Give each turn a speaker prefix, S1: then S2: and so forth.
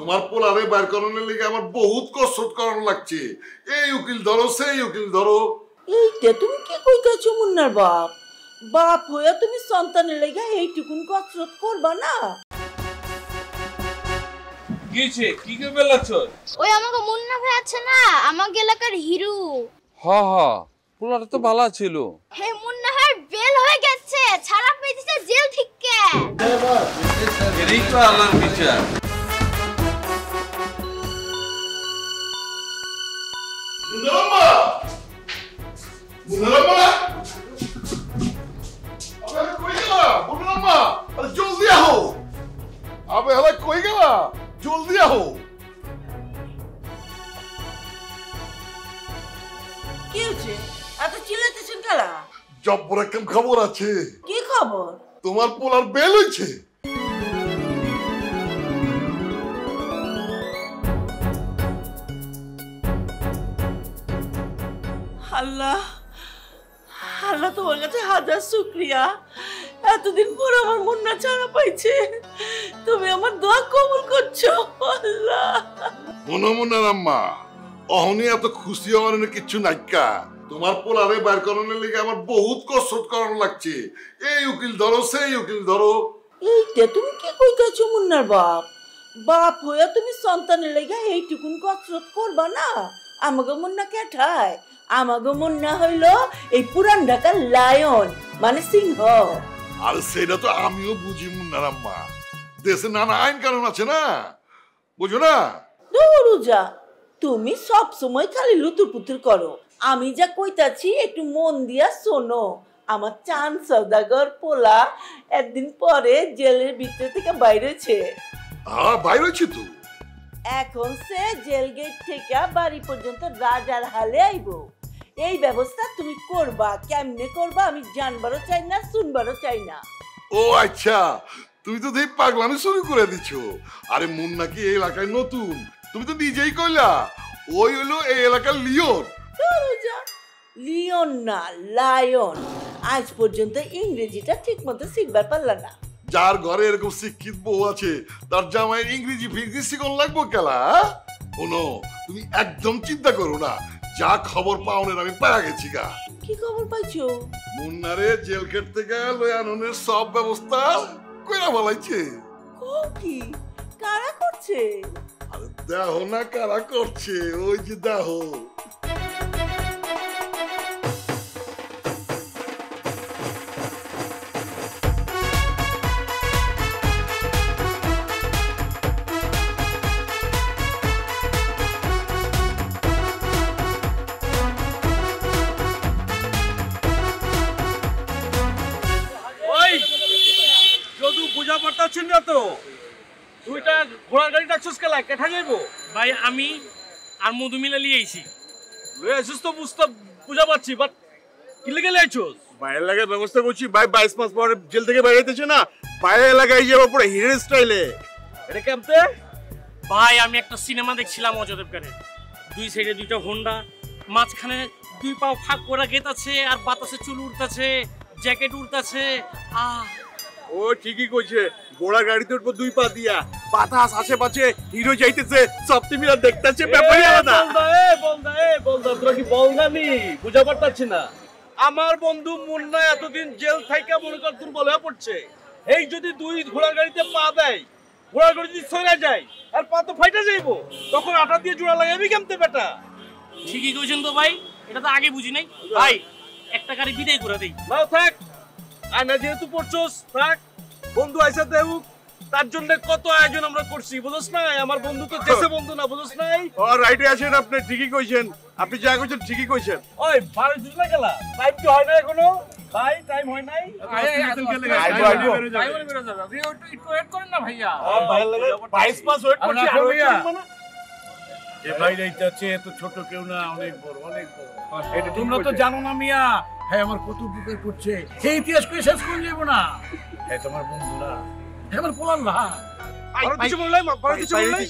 S1: তোমার পোলারে বাইর করানোর লিগে আমার বহুত কসরত করানো লাগছে। এই উকিল ধরো, সেই উকিল ধরো।
S2: এইটা তুমি কি কইতাছো মুন্নার বাপ? বাপ হইয়া তুমি সন্তানের লাগা এইটুকুন কসরত করবা না?
S3: কিছে কি কে বেলাচ্ছ?
S4: ওই আমাকে মুন্না ভাই আছে না, আমাকে এলাকার হিরো।
S3: পোলাটা তো ভালো ছিল।
S4: হে মুন্না ভাই বেল হয়ে গেছে, ছাড়া পেয়েছে জেল থেকে।
S3: এরই তো আল্লাহর বিচার।
S1: মুন্নারাম্মা, মুন্নারাম্মা, আবে কই গেলা? মুন্নারাম্মা, আরে জলদি আহো। আবে হালা কই গেলা? জলদি আহো।
S2: কি হচ্ছে? এত চিল্লাইতেছেন কেলা?
S1: জব্বর একটা খবর আছে।
S2: কি খবর?
S1: তোমার পোলার বেল হইছে।
S2: আল্লাহ আল্লাহ, তোমার কাছে হাজার শুকরিয়া। এতদিন পর আমার মুন্না ছাড়া পাইছে, তুমি আমার দোয়া কবুল করছো আল্লাহ।
S1: মুন্নারাম্মা, অহনি এত খুশি হওয়ার কিচ্ছু নাইকা। তোমার পোলারে বাইর করানোর লিগে আমার বহুত কসরত করানো লাগছে। এই উকিল ধরো, সেই উকিল ধরো।
S2: এইটা তুমি কি কইতাছো মুন্নার বাপ? বাপ হইয়া তুমি সন্তানের লাগা এইটুকুন কসরত করবা না? আমাকে মুন্না কেঠায়? আমাকে মুন্না হইল এই পুরান ঢাকার লায়ন, মানে সিংহ।
S1: আর সেটা তো আমিও বুঝি মুন্নারাম্মা, দেশে নানা আইন কানুন আছে না, বুঝো না?
S2: দৌড়ুজা, তুমি সব সময় খালি লুতুর পুতুর করো। আমি যা কইতাছি একটু মন দিয়া শোনো। আমার চাঁদ সওদাগর পোলা একদিন পরে জেলের ভিতর থেকে বাইরেছে।
S1: বাইরে হয়েছে তো।
S2: এখন সে জেল গেট থেকে বাড়ি পর্যন্ত রাজার হালে আইব। এই ব্যবস্থা তুমি করবা, কেমনে করবা আমি জানবারও চাই না, শুনবারও চাই না।
S1: ও আচ্ছা, তুমি তো দেখি পাগলামি শুরু করে দিছো। আরে মুন্না কি এই এলাকায় নতুন? তুমি তো নিজেই কইলা ওই হলো এই এলাকার লিওন।
S2: লিওন না, লায়ন। আজ পর্যন্ত ইংরেজিটা ঠিক মতো শিখবার পারলা না।
S1: যার ঘরে এরকম শিক্ষিত বউ আছে তার জামাই ইংরেজি ফিংরেজি শিখন লাগবো কেলা? শোনো, তুমি একদম চিন্তা করো না, যা খবর পাওনের আমি পাওয়া গেছি গা।
S2: কি খবর পাইছো?
S1: মুন্নারে জেল গেট থেকে লই আননের সব ব্যবস্থা কইরা বলাইছে।
S2: কি কারা করছে?
S1: আরে দেখো না কারা করছে, ওই যে দেখো।
S5: দুইটা ঘোড়ার গাড়ি ডাকছস কেলা কেঠা যাইবো?
S6: ভাই আমি আর মধু মিলা লিয়ে আইছি।
S5: লই আসিস তো বুঝতে বুঝা পাচ্ছি, বাট কি লেগে লাইছস?
S7: বাইরে লাগার ব্যবস্থা করছি ভাই। 22 মাস পরে জেল থেকে বাইরে হইতেছে না, বাইরে এলাকায় যাবো পুরো হিরো স্টাইলে।
S5: এটা কেমতে?
S6: ভাই আমি একটা সিনেমা দেখছিলাম অজদেবগানের। দুই সাইডে দুইটা হোন্ডা, মাঝখানে দুই পাও ফাঁক করা গেট আছে, আর বাতাসে চুল উড়তাছে, জ্যাকেট উড়তাছে।
S7: ও ঠিকই কইছে, ঘোড়া গাড়িতে উঠবো দুই পা দিয়া, বাতাস আশেপাশে, হিরো যাইতেছে, সব তুমি আর দেখতেছে। ব্যাপারই আলাদা।
S5: বলদা তোরা কি বলগানি বুঝা পারতাছি না? আমার বন্ধু মুন্না এতদিন জেল থাইকা মনে কর দুর্বল হয়ে পড়ছে। এই যদি দুই ঘোড়ার গাড়িতে পা দেয়, ঘোড়ার গাড়ি যদি সরে যায় আর পা তো ফাইটা যাইবো, তখন আটা দিয়ে জোড়া লাগাবি কেমতে বেটা?
S6: ঠিকই কইছেন তো ভাই, এটা তো আগে বুঝি নাই। ভাই একটা গাড়ি বিদায় করে দেই।
S5: নাও থাক, আয়না যেহেতু পড়ছস থাক। বন্ধু আইসা দেউক, তার জন্য কত আয়োজন আমরা করছি, বুঝছ না? আমার বন্ধু তো দেশে বন্ধু না, বুঝছ নাই?
S7: ও রাইটে আছেন আপনি, ঠিকই কইছেন। আপনি যা কইছেন ঠিকই কইছেন।
S5: ওই বারে জুজলা গেলা, টাইম কি হয় না এখনো? ভাই টাইম হয় নাই।
S6: একটু ওয়েট করেন না ভাইয়া।
S5: ভাই লাগে 22 মাস ওয়েট করছি আর ভাইয়া মানে
S8: এ ভাই রাইতে আছে, এত ছোট কেউ না, অনেক বড়, অনেক বড়। এটা তোমরা তো জানো না মিয়া, হ্যাঁ আমার কত উপকার করছে, সেই ইতিহাস কই শেষ করে যাবো না। হ্যাঁ তোমার বন্ধুরা, আমার পোলার না।
S5: আর কিছু বললাই, কিছু বললাই।